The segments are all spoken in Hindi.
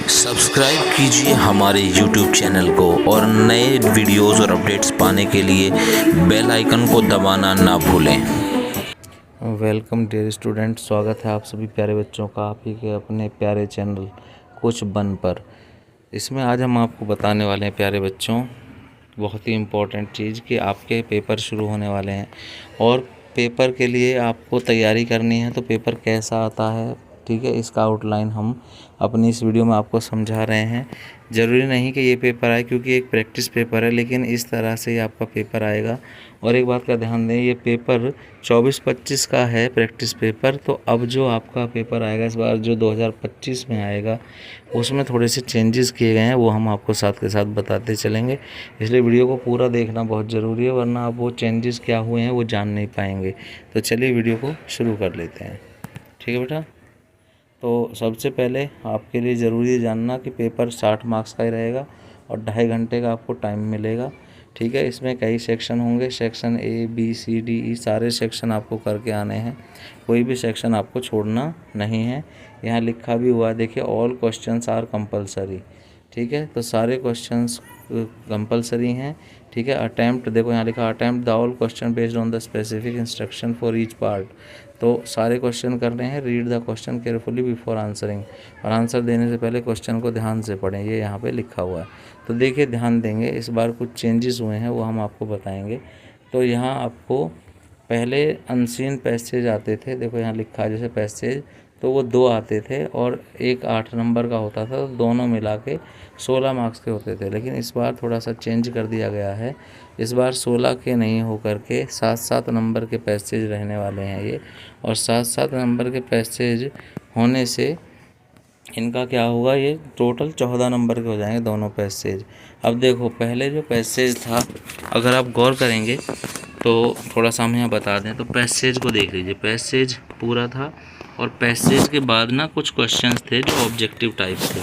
सब्सक्राइब कीजिए हमारे YouTube चैनल को और नए वीडियोस और अपडेट्स पाने के लिए बेल आइकन को दबाना ना भूलें। वेलकम डियर स्टूडेंट, स्वागत है आप सभी प्यारे बच्चों का आप ही के अपने प्यारे चैनल कुछ बन पर। इसमें आज हम आपको बताने वाले हैं प्यारे बच्चों बहुत ही इम्पोर्टेंट चीज़ कि आपके पेपर शुरू होने वाले हैं और पेपर के लिए आपको तैयारी करनी है। तो पेपर कैसा आता है, ठीक है, इसका आउटलाइन हम अपनी इस वीडियो में आपको समझा रहे हैं। ज़रूरी नहीं कि ये पेपर आए क्योंकि एक प्रैक्टिस पेपर है, लेकिन इस तरह से ही आपका पेपर आएगा। और एक बात का ध्यान दें, ये पेपर 24-25 का है प्रैक्टिस पेपर। तो अब जो आपका पेपर आएगा इस बार जो 2025 में आएगा उसमें थोड़े से चेंजेस किए गए हैं, वो हम आपको साथ के साथ बताते चलेंगे। इसलिए वीडियो को पूरा देखना बहुत ज़रूरी है, वरना आप वो चेंजेस क्या हुए हैं वो जान नहीं पाएंगे। तो चलिए वीडियो को शुरू कर लेते हैं। ठीक है बेटा, तो सबसे पहले आपके लिए ज़रूरी है जानना कि पेपर 60 मार्क्स का ही रहेगा और 2.5 घंटे का आपको टाइम मिलेगा। ठीक है, इसमें कई सेक्शन होंगे, section A, B, C, D, E सारे सेक्शन आपको करके आने हैं, कोई भी सेक्शन आपको छोड़ना नहीं है। यहाँ लिखा भी हुआ है, देखिए, ऑल क्वेश्चंस आर कंपलसरी। ठीक है, तो सारे क्वेश्चंस कंपलसरी हैं। ठीक है, अटैम्प्ट, देखो यहाँ लिखा attempt the all question based on the specific instruction for each part. तो सारे क्वेश्चन करने हैं, read the question carefully before answering, और आंसर देने से पहले क्वेश्चन को ध्यान से पढ़ें, ये यहाँ पे लिखा हुआ है। तो देखिए, ध्यान देंगे, इस बार कुछ चेंजेस हुए हैं वो हम आपको बताएंगे। तो यहाँ आपको पहले अनसीन पैसेज आते थे, देखो यहाँ लिखा है जैसे पैसेज, तो वो 2 आते थे और एक 8 नंबर का होता था, तो दोनों मिला के 16 मार्क्स के होते थे। लेकिन इस बार थोड़ा सा चेंज कर दिया गया है, इस बार 16 के नहीं हो करके 7-7 नंबर के पैसेज रहने वाले हैं ये। और 7-7 नंबर के पैसेज होने से इनका क्या होगा, ये टोटल 14 नंबर के हो जाएंगे दोनों पैसेज। अब देखो, पहले जो पैसेज था, अगर आप गौर करेंगे तो थोड़ा सा हम यहाँ बता दें, तो पैसेज को देख लीजिए, पैसेज पूरा था और पैसेज के बाद ना कुछ क्वेश्चंस थे जो ऑब्जेक्टिव टाइप थे।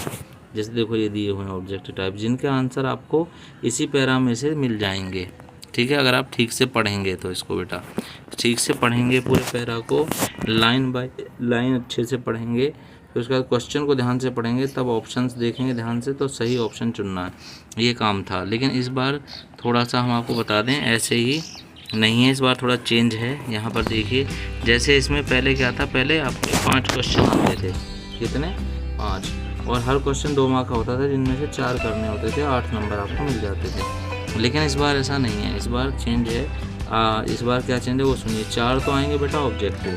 जैसे देखो ये दिए हुए हैं ऑब्जेक्टिव टाइप, जिनके आंसर आपको इसी पैरा में से मिल जाएंगे। ठीक है, अगर आप ठीक से पढ़ेंगे तो इसको बेटा ठीक से पढ़ेंगे, पूरे पैरा को लाइन बाय लाइन अच्छे से पढ़ेंगे, फिर उसके बाद क्वेश्चन को ध्यान से पढ़ेंगे, तब ऑप्शंस देखेंगे ध्यान से, तो सही ऑप्शन चुनना है, ये काम था। लेकिन इस बार थोड़ा सा हम आपको बता दें, ऐसे ही नहीं है, इस बार थोड़ा चेंज है। यहाँ पर देखिए, जैसे इसमें पहले क्या था, पहले आपके 5 क्वेश्चन आते थे, कितने, 5, और हर क्वेश्चन 2 मार्क का होता था, जिनमें से 4 करने होते थे, 8 नंबर आपको मिल जाते थे। लेकिन इस बार ऐसा नहीं है, इस बार चेंज है। इस बार क्या चेंज है वो सुनिए। 4 तो आएंगे बेटा ऑब्जेक्टिव,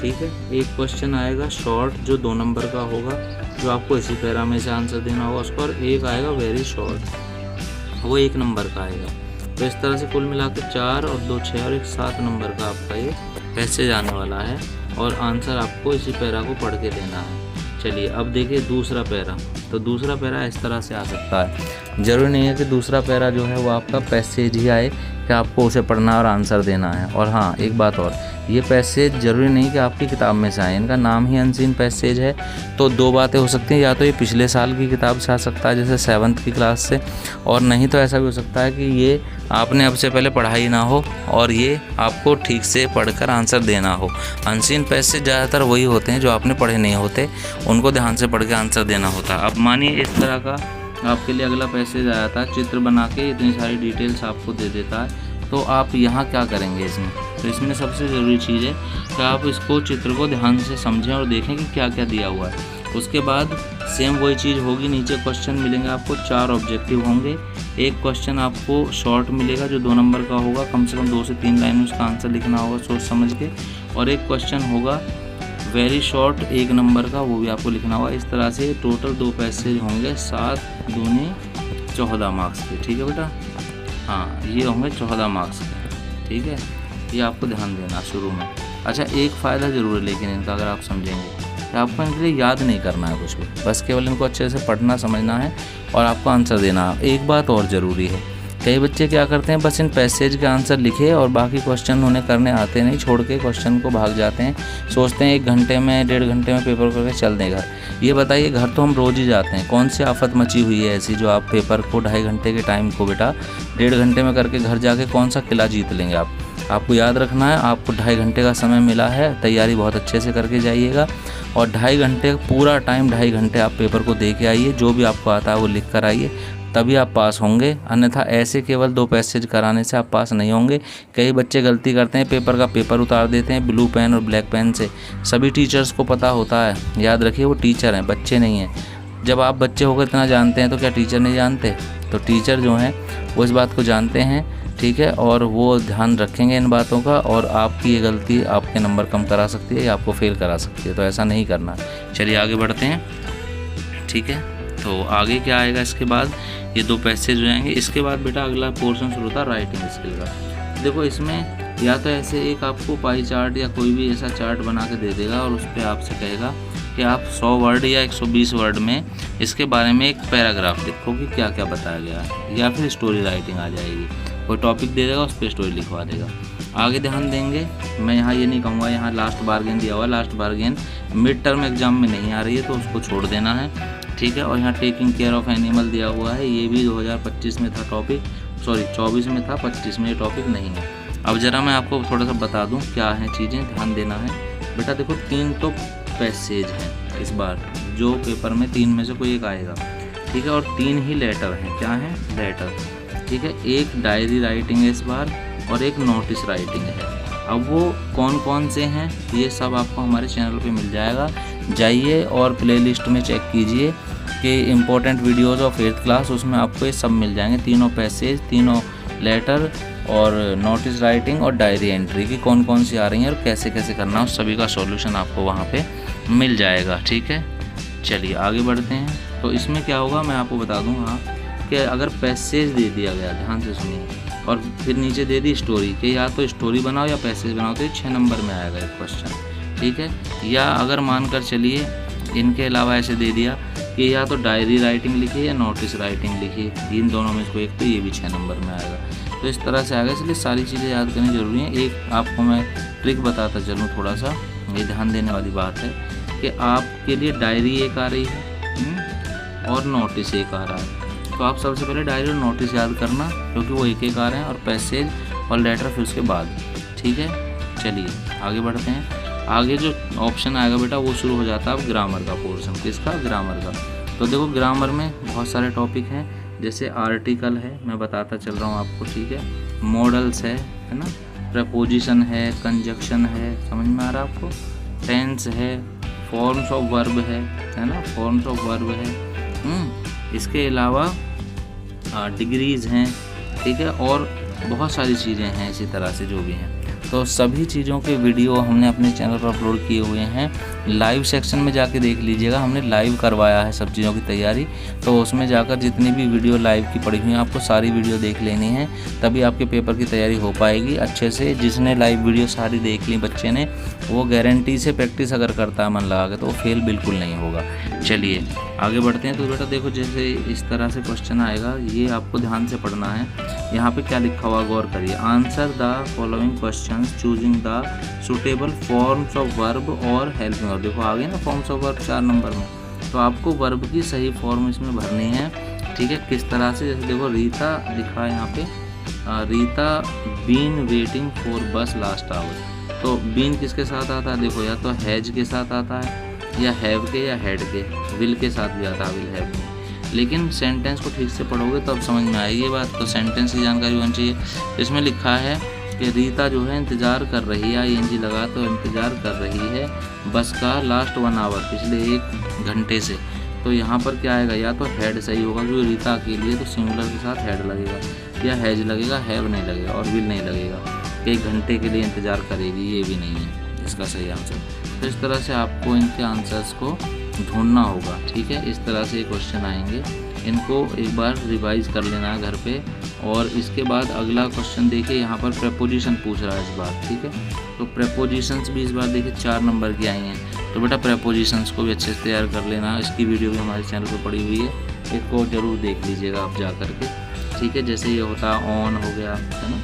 ठीक है, एक क्वेश्चन आएगा शॉर्ट जो 2 नंबर का होगा, जो आपको इसी पैरा में से आंसर देना होगा उसका, और एक आएगा वेरी शॉर्ट, वो 1 नंबर का आएगा। तो इस तरह से कुल मिला के 4 और 2 6 और 1 7 नंबर का आपका ये पैसेज आने वाला है, और आंसर आपको इसी पैरा को पढ़ के देना है। चलिए अब देखिए दूसरा पैरा, तो दूसरा पैरा इस तरह से आ सकता है। ज़रूरी नहीं है कि दूसरा पैरा जो है वो आपका पैसेज ही आए कि आपको उसे पढ़ना और आंसर देना है। और हाँ, एक बात और, ये पैसेज ज़रूरी नहीं कि आपकी किताब में से आए, इनका नाम ही अनसीन पैसेज है। तो 2 बातें हो सकती हैं, या तो ये पिछले साल की किताब से आ सकता है जैसे 7th की क्लास से, और नहीं तो ऐसा भी हो सकता है कि ये आपने अब से पहले पढ़ाई ना हो और ये आपको ठीक से पढ़कर आंसर देना हो। अनसीन पैसेज ज़्यादातर वही होते हैं जो आपने पढ़े नहीं होते, उनको ध्यान से पढ़ के आंसर देना होता है। अब मानिए इस तरह का आपके लिए अगला पैसेज आया था, चित्र बना के इतनी सारी डिटेल्स आपको दे देता है, तो आप यहाँ क्या करेंगे इसमें, तो इसमें सबसे ज़रूरी चीज़ है कि आप इसको चित्र को ध्यान से समझें और देखें कि क्या क्या दिया हुआ है। उसके बाद सेम वही चीज़ होगी, नीचे क्वेश्चन मिलेंगे आपको, 4 ऑब्जेक्टिव होंगे, एक क्वेश्चन आपको शॉर्ट मिलेगा जो 2 नंबर का होगा, कम से कम 2 से 3 लाइन में उसका आंसर लिखना होगा सोच समझ के, और एक क्वेश्चन होगा वेरी शॉर्ट 1 नंबर का, वो भी आपको लिखना होगा। इस तरह से टोटल 2 पैसेज होंगे, 7 दूनी 14 मार्क्स के। ठीक है बेटा, हाँ, ये होंगे 14 मार्क्स के। ठीक है, ये आपको ध्यान देना शुरू में। अच्छा, एक फ़ायदा ज़रूर है लेकिन इनका, अगर आप समझेंगे कि आपको इनके लिए याद नहीं करना है कुछ भी, बस केवल इनको अच्छे से पढ़ना समझना है और आपको आंसर देना है। एक बात और ज़रूरी है कई बच्चे क्या करते हैं, बस इन पैसेज के आंसर लिखे और बाकी क्वेश्चन उन्हें करने आते नहीं, छोड़ के क्वेश्चन को भाग जाते हैं, सोचते हैं 1 घंटे में 1.5 घंटे में पेपर करके चल दें घर। ये बताइए, घर तो हम रोज़ ही जाते हैं, कौन सी आफत मची हुई है ऐसी जो आप पेपर को 2.5 घंटे के टाइम को बेटा 1.5 घंटे में करके घर जाके कौन सा किला जीत लेंगे आप। आपको याद रखना है, आपको 2.5 घंटे का समय मिला है, तैयारी बहुत अच्छे से करके जाइएगा और 2.5 घंटे पूरा टाइम 2.5 घंटे आप पेपर को दे के आइए, जो भी आपको आता है वो लिख कर आइए, तभी आप पास होंगे। अन्यथा ऐसे केवल 2 पैसेज कराने से आप पास नहीं होंगे। कई बच्चे गलती करते हैं, पेपर का पेपर उतार देते हैं ब्लू पेन और ब्लैक पेन से। सभी टीचर्स को पता होता है, याद रखिए वो टीचर हैं, बच्चे नहीं हैं। जब आप बच्चे होकर इतना जानते हैं तो क्या टीचर नहीं जानते? तो टीचर जो हैं वो इस बात को जानते हैं, ठीक है, और वो ध्यान रखेंगे इन बातों का, और आपकी ये गलती आपके नंबर कम करा सकती है या आपको फेल करा सकती है, तो ऐसा नहीं करना। चलिए आगे बढ़ते हैं, ठीक है। तो आगे क्या आएगा इसके बाद, ये 2 पैसेज हो जाएंगे। इसके बाद बेटा अगला पोर्शन शुरू होता है राइटिंग स्किल का। देखो इसमें या तो ऐसे एक आपको पाई चार्ट या कोई भी ऐसा चार्ट बना के दे देगा और उस पर आपसे कहेगा कि आप 100 वर्ड या 120 वर्ड में इसके बारे में एक पैराग्राफ लिखो कि क्या क्या बताया गया है, या फिर स्टोरी राइटिंग आ जाएगी। कोई टॉपिक दे देगा, उस पर स्टोरी लिखवा देगा। आगे ध्यान देंगे, मैं यहाँ ये नहीं कहूँगा, यहाँ लास्ट बार्गेन दिया हुआ है, last bargain mid term exam में नहीं आ रही है तो उसको छोड़ देना है, ठीक है। और यहाँ टेकिंग केयर ऑफ एनिमल दिया हुआ है, ये भी 2025 में था टॉपिक, सॉरी 24 में था, 25 में ये टॉपिक नहीं है। अब ज़रा मैं आपको थोड़ा सा बता दूँ क्या है चीज़ें, ध्यान देना है बेटा। देखो 3 तो पैसेज हैं इस बार, जो पेपर में 3 में से कोई एक आएगा, ठीक है, और 3 ही लेटर हैं। क्या है? लेटर, ठीक है। एक डायरी राइटिंग है इस बार और एक नोटिस राइटिंग है। अब वो कौन कौन से हैं ये सब आपको हमारे चैनल पे मिल जाएगा, जाइए और प्लेलिस्ट में चेक कीजिए कि important videos of 8th class, उसमें आपको ये सब मिल जाएंगे, तीनों पैसेज, तीनों लेटर और नोटिस राइटिंग और डायरी एंट्री की कौन कौन सी आ रही हैं और कैसे कैसे करना है, उस सभी का सॉल्यूशन आपको वहाँ पे मिल जाएगा, ठीक है। चलिए आगे बढ़ते हैं। तो इसमें क्या होगा मैं आपको बता दूँ, हाँ, कि अगर पैसेज दे दिया गया, ध्यान से सुनिए, और फिर नीचे दे दी स्टोरी कि या तो स्टोरी बनाओ या पैसेज बनाओ, तो 6 नंबर में आएगा एक क्वेश्चन, ठीक है। या अगर मानकर चलिए इनके अलावा ऐसे दे दिया कि या तो डायरी राइटिंग लिखिए या नोटिस राइटिंग लिखिए, इन दोनों में इसको एक, तो ये भी 6 नंबर में आएगा। तो इस तरह से आएगा, इसलिए सारी चीज़ें याद करनी ज़रूरी है। एक आपको मैं ट्रिक बताता चलूँ थोड़ा सा, ये ध्यान देने वाली बात है कि आपके लिए डायरी एक आ रही है और नोटिस एक आ रहा है, तो आप सबसे पहले डायरी और नोटिस याद करना, क्योंकि वो एक एक आ रहे हैं, और पैसेज और लेटर फिर उसके बाद, ठीक है। चलिए आगे बढ़ते हैं। आगे जो ऑप्शन आएगा बेटा वो शुरू हो जाता है अब ग्रामर का पोर्शन। किसका? ग्रामर का। तो देखो ग्रामर में बहुत सारे टॉपिक हैं, जैसे आर्टिकल है, मैं बताता चल रहा हूँ आपको, ठीक है। मॉडल्स है ना, प्रपोजिशन है, कंजक्शन है, समझ में आ रहा है आपको, टेंस है, फॉर्म्स ऑफ वर्ब है ना, फॉर्म्स ऑफ वर्ब है, इसके अलावा डिग्रीज़ हैं, ठीक है, और बहुत सारी चीज़ें हैं इसी तरह से जो भी हैं। तो सभी चीज़ों के वीडियो हमने अपने चैनल पर अपलोड किए हुए हैं। लाइव सेक्शन में जाके देख लीजिएगा, हमने लाइव करवाया है सब चीज़ों की तैयारी, तो उसमें जाकर जितनी भी वीडियो लाइव की पड़ी हुई हैं आपको सारी वीडियो देख लेनी है, तभी आपके पेपर की तैयारी हो पाएगी अच्छे से। जिसने लाइव वीडियो सारी देख ली बच्चे ने, वो गारंटी से प्रैक्टिस अगर करता है मन लगा के, तो वो फेल बिल्कुल नहीं होगा। चलिए आगे बढ़ते हैं। तो बेटा देखो जैसे इस तरह से क्वेश्चन आएगा, ये आपको ध्यान से पढ़ना है। यहाँ पे क्या लिखा हुआ गौर करिए, answer the following questions choosing the suitable forms of verb और हेल्पिंग वर्ब। देखो आ गए ना फॉर्म्स ऑफ वर्ब 4 नंबर में, तो आपको वर्ब की सही फॉर्म इसमें भरनी है, ठीक है। किस तरह से, जैसे देखो रीता लिखा है यहाँ पे, रीता बीन वेटिंग फॉर बस लास्ट आवर। तो बीन किसके साथ आता है? देखो या तो हैज के साथ आता है, या हैव के, या हैड के, विल के साथ भी आता है, विल हैव में। लेकिन सेंटेंस को ठीक से पढ़ोगे तो अब समझ में आएगी ये बात। तो सेंटेंस की जानकारी होनी चाहिए। इसमें लिखा है कि रीता जो है इंतज़ार कर रही है, ING लगा तो इंतज़ार कर रही है बस का लास्ट 1 आवर, पिछले 1 घंटे से। तो यहाँ पर क्या आएगा, या तो हेड सही होगा क्योंकि रीता के लिए तो सिंगुलर के साथ हेड लगेगा, या हैज लगेगा, हैव नहीं लगेगा, और विल नहीं लगेगा। 1 घंटे के लिए इंतज़ार करेगी, ये भी नहीं है इसका सही आंसर। तो इस तरह से आपको इनके आंसर्स को ढूंढना होगा, ठीक है। इस तरह से क्वेश्चन आएंगे, इनको एक बार रिवाइज कर लेना है घर पे। और इसके बाद अगला क्वेश्चन देखिए, यहाँ पर प्रेपोजिशन पूछ रहा है इस बार, ठीक है। तो प्रेपोजिशंस भी इस बार देखिए 4 नंबर की आई हैं। तो बेटा प्रेपोजिशंस को भी अच्छे से तैयार कर लेना, इसकी वीडियो भी हमारे चैनल पर पड़ी हुई है, इसको ज़रूर देख लीजिएगा आप जा कर के, ठीक है। जैसे ये होता है ऑन हो गया है ना,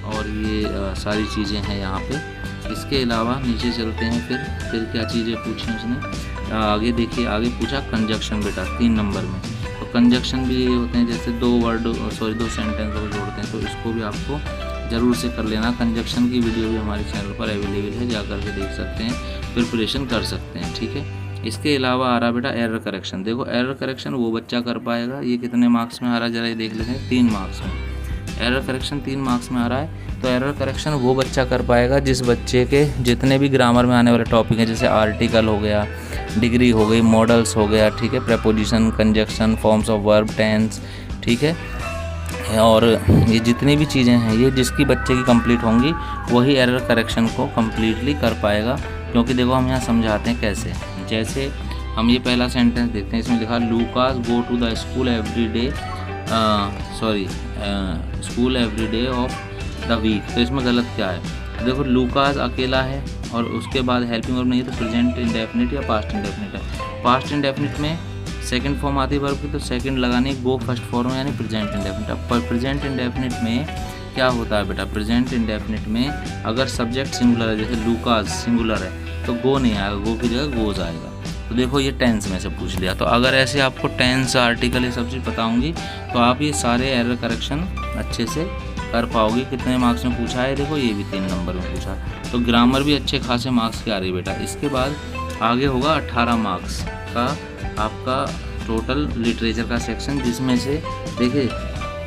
और ये सारी चीज़ें हैं यहाँ पे। इसके अलावा नीचे चलते हैं, फिर क्या चीज़ें पूछी उसने आगे। देखिए आगे पूछा कंजक्शन बेटा 3 नंबर में। तो कंजक्शन भी ये होते हैं जैसे दो सेंटेंस को जोड़ते हैं, तो इसको भी आपको ज़रूर से कर लेना। कंजक्शन की वीडियो भी हमारे चैनल पर अवेलेबल है, जा कर के देख सकते हैं, प्रिपरेशन कर सकते हैं, ठीक है। इसके अलावा आ रहा बेटा एरर करेक्शन। देखो एरर करेक्शन वो बच्चा कर पाएगा, ये कितने मार्क्स में आ रहा है जरा ये देख लेते हैं, 3 मार्क्स में। एरर करेक्शन 3 मार्क्स में आ रहा है। तो एरर करेक्शन वो बच्चा कर पाएगा जिस बच्चे के जितने भी ग्रामर में आने वाले टॉपिक हैं, जैसे आर्टिकल हो गया, डिग्री हो गई, मॉडल्स हो गया, ठीक है, preposition, conjunction, forms of verb, tense, ठीक है। और ये जितनी भी चीज़ें हैं ये जिसकी बच्चे की कंप्लीट होंगी वही एरर करेक्शन को कम्प्लीटली कर पाएगा। क्योंकि देखो हम यहाँ समझाते हैं कैसे। जैसे हम ये पहला सेंटेंस देखते हैं, इसमें लिखा Lucas go to the school every day school every day of the week. तो इसमें गलत क्या है? देखो लूकास अकेला है और उसके बाद हेल्पिंग वर्ब नहीं है, तो प्रेजेंट इंडेफिनिट या पास्ट इंडेफिनिट है। पास्ट इंडेफिनिट में सेकंड फॉर्म आती है वर्ब की, तो सेकंड लगानी गो फर्स्ट फॉर्म यानी प्रेजेंट इंडेफिनिट। अब प्रेजेंट इंडेफिनिट में क्या होता है बेटा? प्रेजेंट इंडेफिनिट में अगर सब्जेक्ट सिंगुलर है, जैसे लूकास सिंगुलर है, तो गो नहीं आएगा, गो की जगह गोज आएगा। तो देखो ये टेंस में से पूछ लिया। तो अगर ऐसे आपको टेंस, आर्टिकल ये सब चीज़ पता होंगी तो आप ये सारे एरर करेक्शन अच्छे से कर पाओगे। कितने मार्क्स में पूछा है? देखो ये भी 3 नंबर में पूछा। तो ग्रामर भी अच्छे खासे मार्क्स की आ रही है बेटा। इसके बाद आगे होगा 18 मार्क्स का आपका टोटल लिटरेचर का सेक्शन, जिसमें से देखिए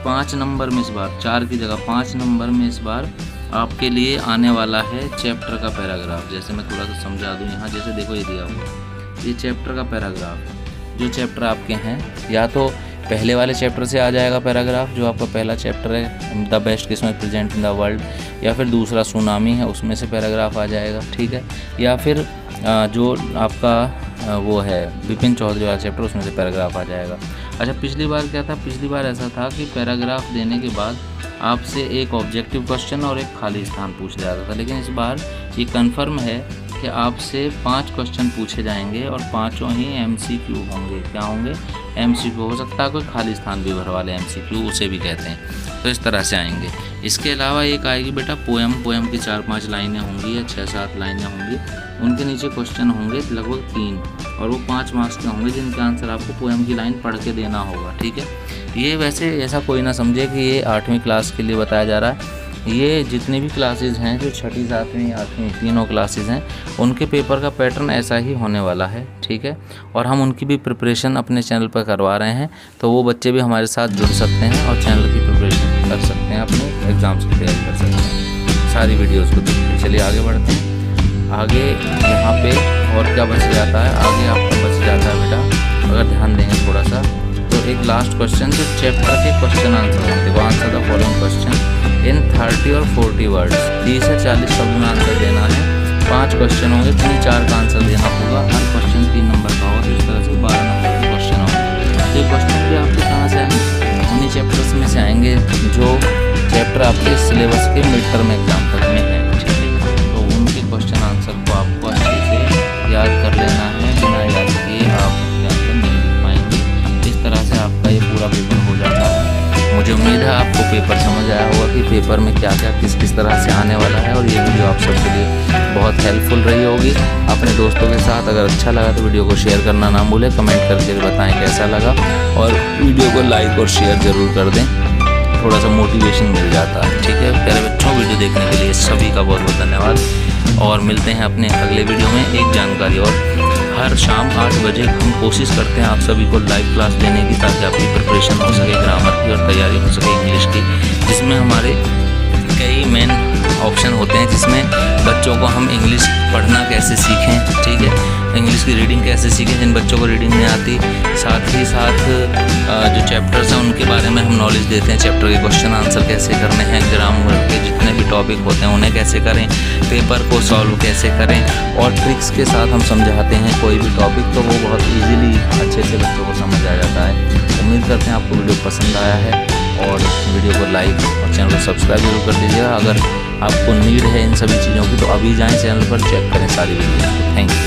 5 नंबर में इस बार 4 की जगह 5 नंबर में इस बार आपके लिए आने वाला है चैप्टर का पैराग्राफ। जैसे मैं थोड़ा सा समझा दूँ यहाँ, जैसे देखो ये दिया हुआ, ये चैप्टर का पैराग्राफ। जो चैप्टर आपके हैं या तो पहले वाले चैप्टर से आ जाएगा पैराग्राफ, जो आपका पहला चैप्टर है द बेस्ट किस्मत प्रेजेंट इन द वर्ल्ड, या फिर दूसरा सुनामी है उसमें से पैराग्राफ आ जाएगा, ठीक है। या फिर जो आपका वो है विपिन चौधरी वाला चैप्टर, उसमें से पैराग्राफ आ जाएगा। अच्छा पिछली बार क्या था? पिछली बार ऐसा था कि पैराग्राफ देने के बाद आपसे एक ऑब्जेक्टिव क्वेश्चन और एक खाली स्थान पूछ लिया जाता था, लेकिन इस बार ये कन्फर्म है कि आपसे 5 क्वेश्चन पूछे जाएंगे और 5 ही MCQ होंगे। क्या होंगे? MCQ। हो सकता है कोई खाली स्थान भी भरवा ले, MCQ उसे भी कहते हैं। तो इस तरह से आएंगे। इसके अलावा एक आएगी बेटा पोएम की 4-5 लाइनें होंगी या 6-7 लाइनें होंगी। उनके नीचे क्वेश्चन होंगे लगभग 3, और वो 5 मार्क्स के होंगे, जिनका आंसर आपको पोएम की लाइन पढ़ के देना होगा, ठीक है। ये वैसे ऐसा कोई ना समझे कि ये 8वीं क्लास के लिए बताया जा रहा है। ये जितनी भी क्लासेस हैं, जो 6ठी, 7वीं, 8वीं तीनों क्लासेस हैं, उनके पेपर का पैटर्न ऐसा ही होने वाला है, ठीक है। और हम उनकी भी प्रिपरेशन अपने चैनल पर करवा रहे हैं, तो वो बच्चे भी हमारे साथ जुड़ सकते हैं और चैनल की प्रिपरेशन कर सकते हैं, अपने एग्ज़ाम्स की तैयारी कर सकते हैं सारी वीडियोज़ को देखते। चलिए आगे बढ़ते हैं। आगे यहाँ पे और क्या बच जाता है? आगे आपका बच जाता है बेटा, अगर ध्यान देंगे थोड़ा सा, तो एक लास्ट क्वेश्चन जो चैप्टर के क्वेश्चन आंसर होंगे। देखो answer the following question in 30 और 40 वर्ड्स। 30 से 40 शब्द में आंसर देना है। 5 क्वेश्चन होंगे, कहीं 4 का आंसर देना होगा। हर क्वेश्चन 3 नंबर का होगा, तो इस तरह से 12 नंबर के क्वेश्चन होंगे। तो ये क्वेश्चन भी आपके कहाँ से आएंगे? उन्हीं चैप्टर्स में से आएंगे जो चैप्टर आपके सिलेबस के मिड टर्म एग्जाम तक में है, ठीक है। तो उनके क्वेश्चन आंसर को आपको अच्छे से याद कर लेना है। बिना याद किए आप आंसर नहीं लिख पाएंगे। इस तरह से आपका ये पूरा पेपर हो जाता है। मुझे उम्मीद है आपको पेपर समझ आया होगा कि पेपर में क्या क्या किस तरह से आने वाला है, और ये वीडियो आप सबके लिए बहुत हेल्पफुल रही होगी। अपने दोस्तों के साथ अगर अच्छा लगा तो वीडियो को शेयर करना ना भूलें। कमेंट करके बताएं कैसा लगा, और वीडियो को लाइक और शेयर ज़रूर कर दें, थोड़ा सा मोटिवेशन मिल जाता है, ठीक है। प्यारे बच्चों, वीडियो देखने के लिए सभी का बहुत बहुत धन्यवाद, और मिलते हैं अपने अगले वीडियो में एक जानकारी। और हर शाम 8 बजे हम कोशिश करते हैं आप सभी को लाइव क्लास देने की, ताकि आपकी प्रिपरेशन हो सके ग्रामर की और तैयारी हो सके इंग्लिश की, जिसमें हमारे कई मेन ऑप्शन होते हैं, जिसमें बच्चों को हम इंग्लिश पढ़ना कैसे सीखें, ठीक है, इंग्लिश की रीडिंग कैसे सीखें जिन बच्चों को रीडिंग नहीं आती। साथ ही साथ जो चैप्टर्स हैं उनके बारे में हम नॉलेज देते हैं, चैप्टर के क्वेश्चन आंसर कैसे करने हैं, ग्रामर के जितने भी टॉपिक होते हैं उन्हें कैसे करें, पेपर को सॉल्व कैसे करें, और ट्रिक्स के साथ हम समझाते हैं कोई भी टॉपिक, तो वो बहुत ईजिली अच्छे से बच्चों को समझ आ जाता है। उम्मीद करते हैं आपको वीडियो पसंद आया है, और वीडियो को लाइक और चैनल को सब्सक्राइब जरूर कर दीजिएगा। अगर आपको नीड है इन सभी चीज़ों की तो अभी जाएं चैनल पर, चेक करें सारी वीडियो। Thank you.